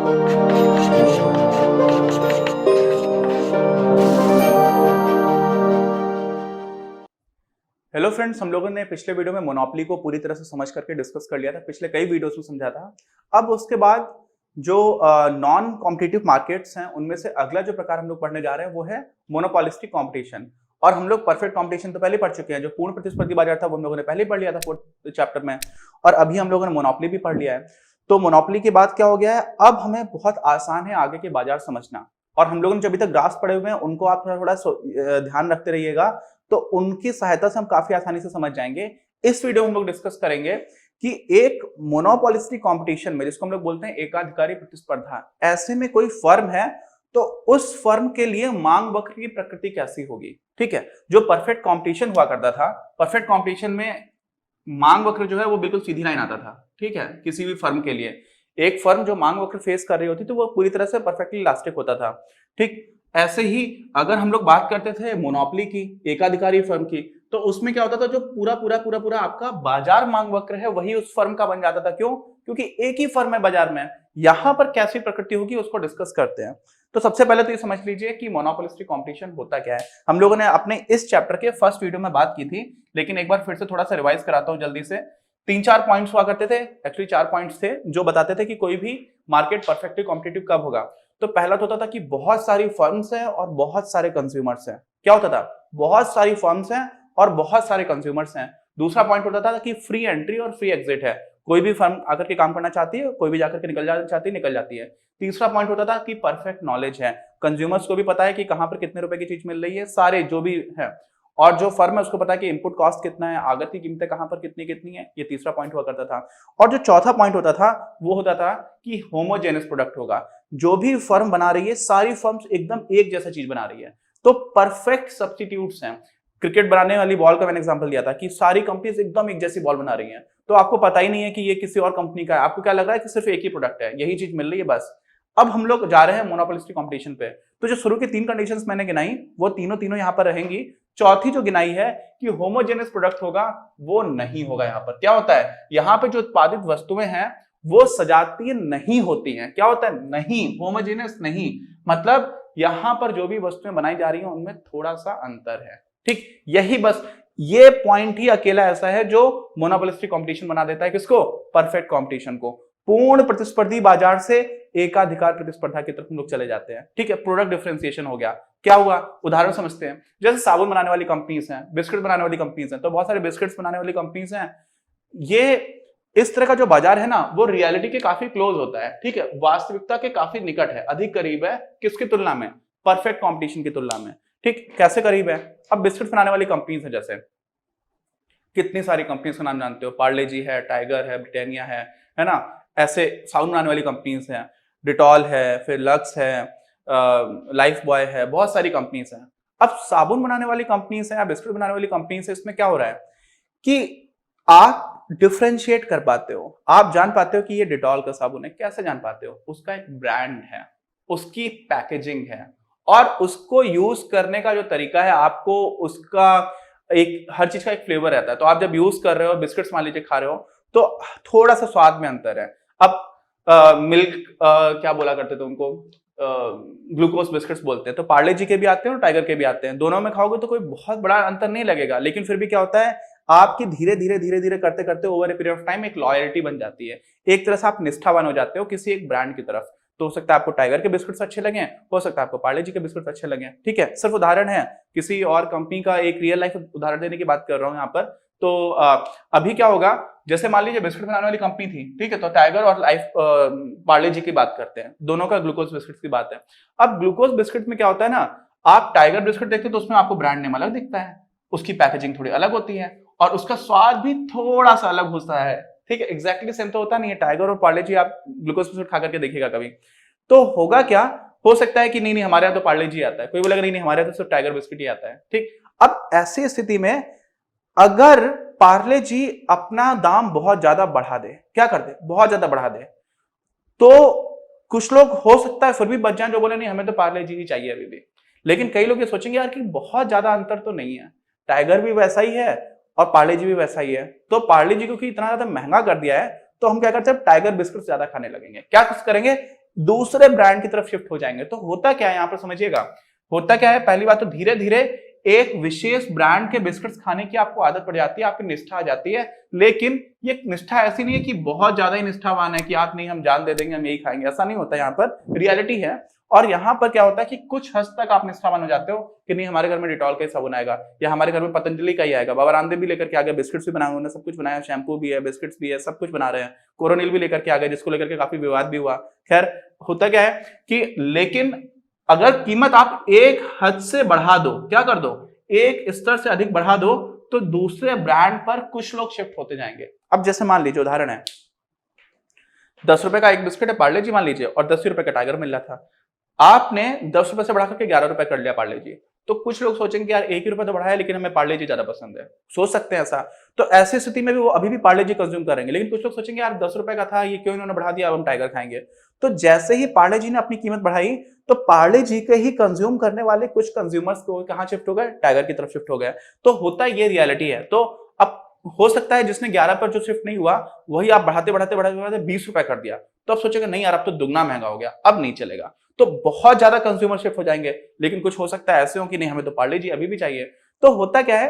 Hello friends, हम लोगों ने पिछले वीडियो में मोनोपोली को पूरी तरह से समझ करके डिस्कस कर लिया था। पिछले कई वीडियोस में समझा था। अब उसके बाद जो नॉन कॉम्पिटिटिव मार्केट्स हैं उनमें से अगला जो प्रकार हम लोग पढ़ने जा रहे हैं वो है मोनोपोलिस्टिक कंपटीशन। और हम लोग परफेक्ट कंपटीशन तो पहले पढ़ चुके हैं। जो पूर्ण प्रतिस्पर्धी बाजार था वो हम लोगों ने पहले पढ़ लिया था 4th चैप्टर में, और अभी हम लोगों ने मोनोपोली भी पढ़ लिया है। तो मोनोपोली के बाद क्या हो गया है, अब हमें बहुत आसान है आगे के बाजार समझना। और हम लोगों ने जो अभी तक ग्राफ पढ़े हुए हैं उनको आप थोड़ा थोड़ा ध्यान रखते रहिएगा, तो उनकी सहायता से हम काफी आसानी से समझ जाएंगे। इस वीडियो में हम लोग डिस्कस करेंगे कि एक मोनोपोलिस्टिक कंपटीशन में, जिसको हम लोग बोलते हैं एकाधिकारी प्रतिस्पर्धा, ऐसे में कोई फर्म है तो उस फर्म के लिए मांग वक्र की प्रकृति कैसी होगी। ठीक है, जो परफेक्ट कंपटीशन हुआ करता था, परफेक्ट कंपटीशन में मांग वक्र जो है वो बिल्कुल सीधी लाइन आता था। ठीक है, किसी भी फर्म के लिए एक फर्म जो मांग वक्र फेस कर रही होती तो वो पूरी तरह से परफेक्टली इलास्टिक होता था। ठीक, ऐसे ही अगर हम लोग बात करते थे मोनोपोली की, एकाधिकारी फर्म की, तो उसमें क्या होता था, जो पूरा पूरा पूरा पूरा आपका बाजार मांग वक्र है वही उस फर्म का बन जाता था। क्यों? क्योंकि एक ही फर्म है बाजार में। यहां पर कैसी प्रकृति होगी उसको डिस्कस करते हैं। तो सबसे पहले तो ये समझ लीजिए कि मोनोपोलिस्टिक कंपटीशन होता क्या है। हम लोगों ने अपने इस चैप्टर के फर्स्ट वीडियो में बात की थी, लेकिन एक बार फिर से थोड़ा सा रिवाइज कराता हूं जल्दी से। 3-4 पॉइंट्स हुआ करते थे, एक्चुअली 4 पॉइंट्स थे जो बताते थे कि कोई भी मार्केट परफेक्टली कॉम्पिटिटिव कब होगा। तो पहला तो होता था कि बहुत सारी फर्म्स हैं और बहुत सारे कंज्यूमर्स हैं। क्या होता था? बहुत सारी फर्म्स हैं और बहुत सारे कंज्यूमर्स हैं। दूसरा पॉइंट होता था कि फ्री एंट्री और फ्री एग्जिट है, कोई भी फर्म आकर के काम करना चाहती है, कोई भी जाकर के निकल जाना चाहती है, निकल जाती है। तीसरा पॉइंट होता था कि परफेक्ट नॉलेज है, कंज्यूमर्स को भी पता है कि कहां पर कितने रुपए की चीज मिल रही है, सारे जो भी है, और जो फर्म है उसको पता है कि इनपुट कॉस्ट कितना है, आगत की कीमतें कहां पर कितनी कितनी है। ये तीसरा पॉइंट हुआ करता था। और जो चौथा पॉइंट होता था वो होता था कि होमोजेनस प्रोडक्ट होगा। जो भी फर्म बना रही है, सारी फर्म्स एकदम एक जैसा चीज बना रही है, तो परफेक्ट सब्स्टिट्यूट्स हैं। क्रिकेट बनाने वाली बॉल का मैंने एग्जांपल दिया था कि सारी कंपनीज एकदम एक जैसी बॉल बना रही हैं, तो आपको पता ही नहीं है कि ये किसी और कंपनी का है। आपको क्या लग रहा है कि सिर्फ एक ही प्रोडक्ट है, यही चीज मिल रही है बस। अब हम लोग जा रहे हैं मोनोपोलिस्टिक कंपटीशन पे। तो जो शुरू की 3 कंडीशंस मैंने गिनाई वो तीनों यहां पर रहेंगी। चौथी जो गिनाई है कि होमोजेनस प्रोडक्ट होगा, वो नहीं होगा। यहां पर क्या होता है, यहां पे जो उत्पादित वस्तुएं हैं वो सजातीय नहीं होती हैं। क्या होता है? नहीं, होमोजेनस नहीं, मतलब यहां पर जो भी वस्तुएं बनाई जा रही हैं उनमें थोड़ा सा अंतर है। ठीक, यही बस ये पॉइंट ही अकेला ऐसा है जो मोनोपोलिस्टिक कंपटीशन बना देता है। किसको? परफेक्ट कंपटीशन को। पूर्ण प्रतिस्पर्धी बाजार से एकाधिकार प्रतिस्पर्धा की तरफ हम लोग चले जाते हैं। ठीक है, प्रोडक्ट डिफरेंशिएशन हो गया। क्या हुआ? उदाहरण समझते हैं। जैसे साबुन बनाने वाली कंपनीज हैं, बिस्किट बनाने वाली कंपनीज हैं, तो बहुत सारे बिस्किट्स बनाने वाली कंपनीज हैं। ये इस तरह का जो बाजार है ना, वो रियलिटी के काफी क्लोज होता है। ठीक है, वास्तविकता के काफी निकट है, अधिक करीब है। किसकी तुलना में? परफेक्ट कंपटीशन की तुलना में। ठीक, कैसे करीब है? अब बिस्किट बनाने वाली कंपनीज है, जैसे कितनी सारी कंपनीज का नाम जानते हो, पार्ले जी है, टाइगर है, ब्रिटानिया है ना। ऐसे साबुन बनाने वाली कंपनीज हैं, डिटॉल है, फिर लक्स है, लाइफ बॉय है, बहुत सारी कंपनीज हैं। अब साबुन बनाने वाली कंपनीज है या बिस्किट बनाने वाली कंपनीज है, इसमें क्या हो रहा है कि आप डिफरेंशिएट कर पाते हो, आप जान पाते हो कि ये डिटॉल का साबुन है। कैसे जान पाते हो? उसका एक ब्रांड है, उसकी पैकेजिंग है, और उसको यूज करने का जो तरीका है, आपको उसका एक हर चीज का एक फ्लेवर रहता है। तो आप जब यूज कर रहे हो, बिस्किट्स मान लीजिए खा रहे हो, तो थोड़ा सा स्वाद में अंतर है। अब मिल्क क्या बोला करते थे उनको, ग्लूकोज बिस्किट्स बोलते हैं। तो पार्ले जी के भी आते हैं और टाइगर के भी आते हैं। दोनों में खाओगे तो कोई बहुत बड़ा अंतर नहीं लगेगा, लेकिन फिर भी क्या होता है, आपकी धीरे धीरे करते करते over a period of time एक लॉयल्टी बन जाती है। एक तरह से आप निष्ठावान हो जाते हो किसी एक ब्रांड की तरफ। तो हो सकता है आपको टाइगर के बिस्किट्स अच्छे लगे, हो सकता है आपको पार्ले जी के बिस्किट्स अच्छे लगे। ठीक है, सिर्फ उदाहरण है, किसी और कंपनी का एक रियल लाइफ उदाहरण देने की बात कर रहा हूं यहाँ पर। तो अभी क्या होगा, जैसे मान लीजिए बिस्किट बनाने वाली कंपनी थी, ठीक है, तो टाइगर और लाइफ पार्ले जी की बात करते हैं, दोनों का ग्लूकोज बिस्किट की बात है। अब ग्लूकोज बिस्किट में क्या होता है ना, आप टाइगर बिस्किट देखते तो उसमें आपको ब्रांड नेम अलग दिखता है, उसकी पैकेजिंग थोड़ी अलग होती है, और उसका स्वाद भी थोड़ा सा अलग होता है। ठीक है, एग्जैक्टली सेम तो होता नहीं है। टाइगर और पार्ले जी आप ग्लूकोज बिस्किट खा करके देखिएगा कभी, तो होगा क्या, हो सकता है कि नहीं हमारे यहाँ तो पार्ले जी आता है, कोई बोलेगा नहीं हमारे यहाँ तो सिर्फ टाइगर बिस्किट ही आता है। ठीक, अब ऐसी स्थिति में अगर पार्ले जी अपना दाम बहुत ज्यादा बढ़ा दे, क्या कर दे, बहुत ज्यादा बढ़ा दे, तो कुछ लोग हो सकता है फिर भी बच जाएं जो बोले नहीं हमें तो पार्ले जी ही चाहिए अभी भी। लेकिन कई लोग ये सोचेंगे यार कि बहुत ज्यादा अंतर तो नहीं है, टाइगर भी वैसा ही है और पार्ले जी भी वैसा ही है, तो पार्ले जी क्योंकि इतना ज्यादा महंगा कर दिया है तो हम क्या करते हैं, टाइगर बिस्किट ज्यादा खाने लगेंगे। क्या कुछ करेंगे, दूसरे ब्रांड की तरफ शिफ्ट हो जाएंगे। तो होता क्या है यहां पर समझिएगा, होता क्या है, पहली बात तो धीरे धीरे एक विशेष ब्रांड के बिस्किट्स खाने की आपको आदत पड़ जाती है, आपकी निष्ठा आ जाती है। लेकिन ये निष्ठा ऐसी नहीं है कि बहुत ज्यादा ही निष्ठावान है कि आप नहीं हम जान दे देंगे हम यही खाएंगे, ऐसा नहीं होता, यहाँ पर रियलिटी है। और यहाँ पर क्या होता है कि कुछ हद तक आप निष्ठावान हो जाते हो कि नहीं हमारे घर में डिटॉल का ही साबुन आएगा, या हमारे घर में पतंजलि का ही आएगा। बाबा रामदेव भी लेकर के आ गए, बिस्किट्स भी बनाए, उन्होंने सब कुछ बनाया, शैम्पू भी है, बिस्किट्स भी है, सब कुछ बना रहे हैं। कोरोनिल भी लेकर के आ गए, जिसको लेकर के काफी विवाद भी हुआ। खैर होता क्या है कि लेकिन अगर कीमत आप एक हद से बढ़ा दो, क्या कर दो, एक स्तर से अधिक बढ़ा दो, तो दूसरे ब्रांड पर कुछ लोग शिफ्ट होते जाएंगे। अब जैसे मान लीजिए उदाहरण है, 10 रुपए का एक बिस्किट है पार्ले जी मान लीजिए, और 10 रुपए का टाइगर मिल रहा था, आपने 10 रुपए से बढ़ा करके 11 रुपए कर लिया पार्ले जी। तो कुछ लोग सोचेंगे यार एक ही रुपए तो बढ़ाया लेकिन हमें पार्ले जी ज्यादा पसंद है, सोच सकते हैं ऐसा। तो ऐसी स्थिति में भी वो अभी भी पार्ले जी कंज्यूम करेंगे। लेकिन कुछ लोग सोचेंगे यार 10 रुपए का था, ये क्यों इन्होंने बढ़ा दिया, अब हम टाइगर खाएंगे। तो जैसे ही पार्ले जी ने अपनी कीमत बढ़ाई, तो पार्ले जी के ही कंज्यूम करने वाले कुछ कंज्यूमर्स को कहां शिफ्ट हो गए, टाइगर की तरफ शिफ्ट हो गए। तो होता ये रियलिटी है। तो अब हो सकता है जिसने 11 पर जो शिफ्ट नहीं हुआ, वही आप बढ़ाते बढ़ाते बढ़ाते बढ़ाते 20 रुपए कर दिया, तो अब सोचेगा नहीं यार अब तो दुगना महंगा हो गया, अब नहीं चलेगा। तो बहुत ज्यादा कंज्यूमर शिफ्ट हो जाएंगे। लेकिन कुछ हो सकता है ऐसे हो कि नहीं हमें तो पार्ले जी अभी भी चाहिए। तो होता क्या है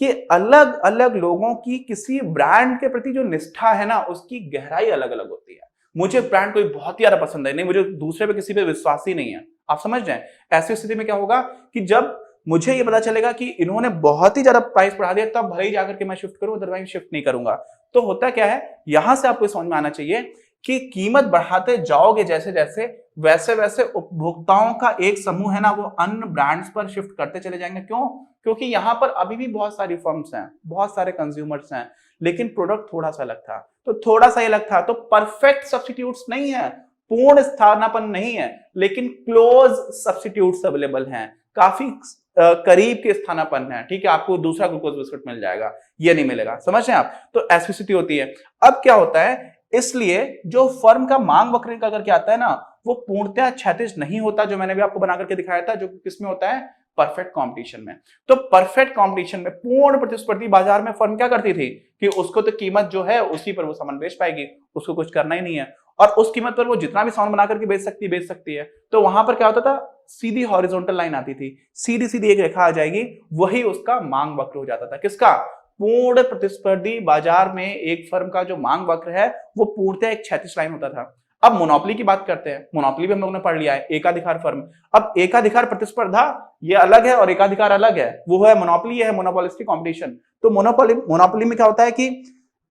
कि अलग अलग लोगों की किसी ब्रांड के प्रति जो निष्ठा है ना, उसकी गहराई अलग अलग होती है। मुझे ब्रांड कोई बहुत ही ज्यादा पसंद है, नहीं मुझे दूसरे पे किसी पे विश्वास ही नहीं है, आप समझ जाए। ऐसी स्थिति में क्या होगा कि जब मुझे ये पता चलेगा कि इन्होंने बहुत ही ज्यादा प्राइस बढ़ा दिया, तब भले ही जाकर के मैं शिफ्ट करूं, अदरवाइज शिफ्ट नहीं करूंगा। तो होता क्या है, यहां से आपको समझ में आना चाहिए कि कीमत बढ़ाते जाओगे जैसे जैसे, वैसे वैसे उपभोक्ताओं का एक समूह है ना, वो अन्य ब्रांड्स पर शिफ्ट करते चले जाएंगे। क्यों? क्योंकि यहां पर अभी भी बहुत सारी फर्म्स हैं, बहुत सारे कंज्यूमर्स हैं, लेकिन प्रोडक्ट थोड़ा सा अलग था। तो थोड़ा सा अलग था, तो परफेक्ट सब्स्टिट्यूट्स नहीं है, पूर्ण स्थानापन्न नहीं है, लेकिन क्लोज सब्स्टिट्यूट्स अवेलेबल हैं, काफी करीब के स्थानापन्न है। ठीक है, आपको दूसरा ग्लूकोज बिस्कुट मिल जाएगा, ये नहीं मिलेगा, समझ रहे हैं आप। तो ऐसी स्थिति होती है। अब क्या होता है, इसलिए जो फर्म का मांग वक्र का करके आता है ना, वो पूर्णतः क्षैतिज नहीं होता, जो मैंने भी आपको बना करके दिखाया था, जो किसमें होता है, परफेक्ट कंपटीशन में। तो परफेक्ट कंपटीशन में पूर्ण प्रतिस्पर्धी बाजार में फर्म क्या करती थी कि उसको तो कीमत जो है उसी पर वो सामान बेच पाएगी, उसको कुछ करना ही नहीं है, और उस कीमत पर वो जितना भी सामान बना करके बेच सकती है। तो वहां पर क्या होता था, सीधी हॉरिजॉन्टल लाइन आती थी, सीधी सीधी एक रेखा आ जाएगी, वही उसका मांग वक्र हो जाता था। किसका? पूर्ण प्रतिस्पर्धी बाजार में एक फर्म का जो मांग वक्र है वो पूर्णतः एक क्षैतिज लाइन होता था। अब मोनोपोली की बात करते हैं। मोनोपोली भी हम लोगों ने पढ़ लिया है, एकाधिकार फर्म। अब एकाधिकार प्रतिस्पर्धा ये अलग है और एकाधिकार अलग है, वो है मोनोपोली, ये है मोनोपोलिस्टिक कंपटीशन। तो मोनोपोली में क्या होता है कि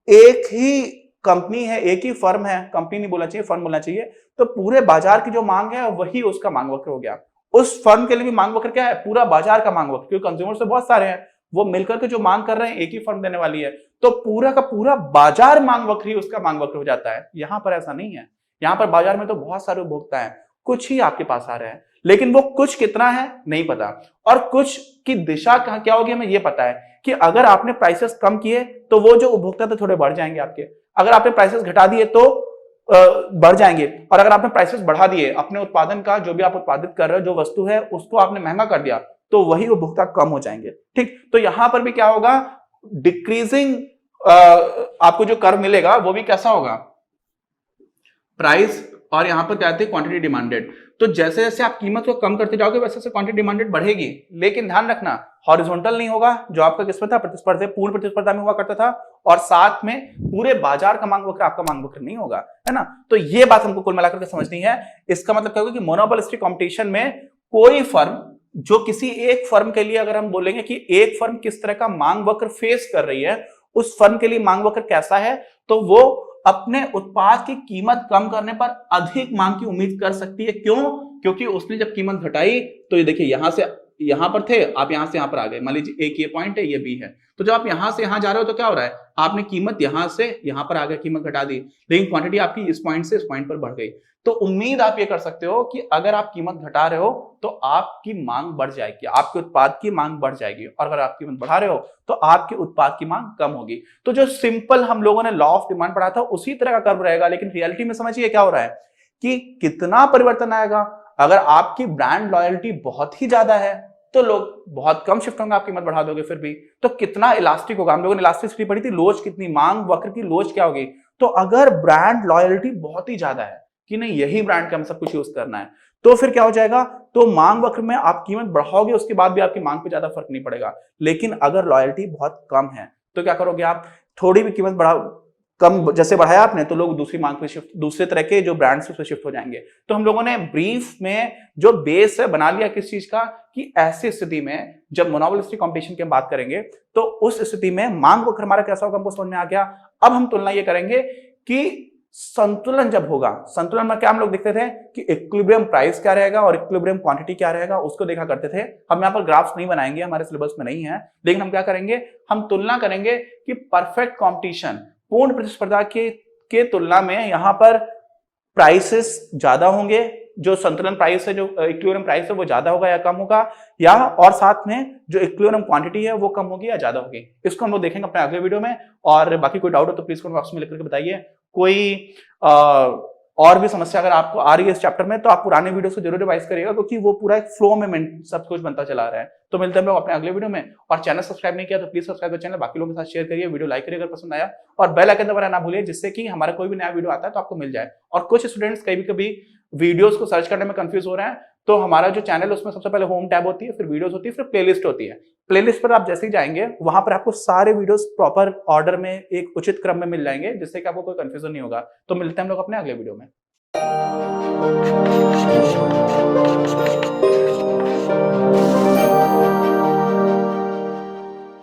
एक ही कंपनी है, एक ही फर्म है, कंपनी नहीं बोलना चाहिए, फर्म बोलना चाहिए। तो पूरे बाजार की जो मांग है वही उसका मांग वक्र हो गया। उस फर्म के लिए भी मांग वक्र क्या है, पूरा बाजार का मांग वक्र, क्योंकि कंज्यूमर से बहुत सारे हैं, वो मिलकर के जो मांग कर रहे हैं एक ही फर्म देने वाली है, तो पूरा का पूरा बाजार मांग वक्र ही उसका मांग वक्र हो जाता है। यहां पर ऐसा नहीं है, यहां पर बाजार में तो बहुत सारे उपभोक्ता हैं, कुछ ही आपके पास आ रहे हैं, लेकिन वो कुछ कितना है नहीं पता, और कुछ की दिशा क्या होगी हमें ये पता है कि अगर आपने प्राइसेस कम किए तो वो जो उपभोक्ता थे थोड़े बढ़ जाएंगे आपके, अगर आपने प्राइसेस घटा दिए तो बढ़ जाएंगे, और अगर आपने प्राइसेस बढ़ा दिए, अपने उत्पादन का जो भी आप उत्पादित कर रहे हो, जो वस्तु है उसको आपने महंगा कर दिया, तो वही उपभोक्ता कम हो जाएंगे। ठीक, तो यहां पर भी क्या होगा, डिक्रीजिंग आपको जो कर्व मिलेगा वो भी कैसा होगा, प्राइस, और यहां पर क्या आती है, क्वांटिटी डिमांडेड। तो जैसे जैसे आप कीमत को कम करते जाओगे वैसे वैसे क्वांटिटी डिमांडेड बढ़ेगी, लेकिन ध्यान रखना हॉरिजॉन्टल नहीं होगा, जो आपका किसमें था, प्रतिस्पर्धा, पूर्ण प्रतिस्पर्धा में हुआ करता था, और साथ में पूरे बाजार का मांग वक्र आपका मांग वक्र नहीं होगा, है ना। तो ये बात हमको कुल मिलाकर के समझनी है। इसका मतलब क्या होगा कि मोनोपोलिस्टिक कंपटीशन में कोई फर्म, जो किसी एक फर्म के लिए, अगर हम बोलेंगे कि एक फर्म किस तरह का मांग वक्र फेस कर रही है, उस फर्म के लिए मांग वक्र कैसा है, तो वो अपने उत्पाद की कीमत कम करने पर अधिक मांग की उम्मीद कर सकती है। क्यों? क्योंकि उसने जब कीमत घटाई तो ये देखिए यहां से यहां पर थे, आप यहां से यहां पर आ गए, मान लीजिए एक ये पॉइंट है, ये बी है, तो जब आप यहां से यहां जा रहे हो तो क्या हो रहा है, आपने कीमत यहां से यहां पर आ गए, कीमत घटा दी, लेकिन क्वांटिटी आपकी इस पॉइंट से इस पॉइंट पर बढ़ गई। तो उम्मीद आप ये कर सकते हो कि अगर आप कीमत घटा रहे हो तो आपकी मांग बढ़ जाएगी, आपके उत्पाद की मांग बढ़ जाएगी, और अगर आप कीमत बढ़ा रहे हो तो आपके उत्पाद की मांग कम होगी। तो जो सिंपल हम लोगों ने लॉ ऑफ डिमांड पढ़ा था उसी तरह का कर्व रहेगा, लेकिन रियलिटी में समझिए क्या हो रहा है कि कितना परिवर्तन आएगा। अगर आपकी ब्रांड लॉयल्टी बहुत ही ज्यादा है तो लोग बहुत कम शिफ्ट होंगे, आप कीमत बढ़ा दोगे फिर भी, तो कितना इलास्टिक होगा। हम लोगों ने इलास्टिसिटी पढ़ी थी, लोच कितनी, मांग वक्र की लोच क्या होगी। तो अगर ब्रांड लॉयल्टी बहुत ही ज्यादा है, कि नहीं यही ब्रांड का हम सब कुछ यूज करना है, तो फिर क्या हो जाएगा, तो मांग वक्र में आप कीमत बढ़ाओगे, उसके बाद भी आपकी मांग पे ज्यादा फर्क नहीं पड़ेगा। लेकिन अगर लॉयल्टी बहुत कम है तो क्या करोगे आप, थोड़ी भी कीमत बढ़ा कम जैसे बढ़ाया आपने तो लोग दूसरी मांग पे शिफ्ट, दूसरे तरह के जो ब्रांड्स उस पे शिफ्ट हो जाएंगे। तो हम लोगों ने ब्रीफ में जो बेस है बना लिया किस चीज का, कि ऐसी स्थिति में जब मोनोपोलिस्टिक कंपटीशन की बात करेंगे तो उस स्थिति में मांग वक्र हमारा कैसा होगा, हमको समझ में आ गया। अब हम तुलना ये करेंगे कि संतुलन जब होगा, संतुलन में क्या हम लोग देखते थे कि इक्विलिब्रियम प्राइस क्या रहेगा और इक्विलिब्रियम क्वांटिटी क्या रहेगा, उसको देखा करते थे। हम यहाँ पर ग्राफ्स नहीं बनाएंगे, हमारे सिलेबस में नहीं है, लेकिन हम क्या करेंगे, हम तुलना करेंगे कि परफेक्ट कंपटीशन, पूर्ण प्रतिस्पर्धा के तुलना में यहाँ पर प्राइसेस ज्यादा होंगे, जो संतुलन प्राइस है, जो इक्विलिब्रियम प्राइस है वो ज्यादा होगा या कम होगा, या और साथ में जो इक्विलिब्रियम क्वांटिटी है वो कम होगी या ज्यादा होगी। इसको हम लोग देखेंगे अपने अगले वीडियो में। और बाकी कोई डाउट हो तो प्लीज कमेंट बॉक्स में लिख करके बताइए। कोई और भी समस्या अगर आपको आ रही है इस चैप्टर में तो आप पुराने वीडियो को जरूर रिवाइज करिएगा, क्योंकि वो पूरा एक फ्लो में सब कुछ बनता चला रहा है। तो मिलते हैं हम लोग अपने अगले वीडियो में। और चैनल सब्सक्राइब नहीं किया तो प्लीज सब्सक्राइब चैनल, बाकी लोगों के साथ शेयर करिए, वीडियो लाइक करिए अगर पसंद आया, और बेल आइकन दबाना ना भूलिए, जिससे कि हमारा कोई भी नया वीडियो आता है तो आपको मिल जाए। और कुछ स्टूडेंट्स कभी कभी वीडियोस को सर्च करने में कंफ्यूज हो रहे हैं, तो हमारा जो चैनल है उसमें सबसे पहले होम टैब होती है, फिर वीडियोस होती है, फिर प्लेलिस्ट होती है। प्लेलिस्ट पर आप जैसे ही जाएंगे वहां पर आपको सारे वीडियोस प्रॉपर ऑर्डर में एक उचित क्रम में मिल जाएंगे, जिससे कि आपको कोई कंफ्यूजन नहीं होगा। तो मिलते हैं हम लोग अपने अगले वीडियो में।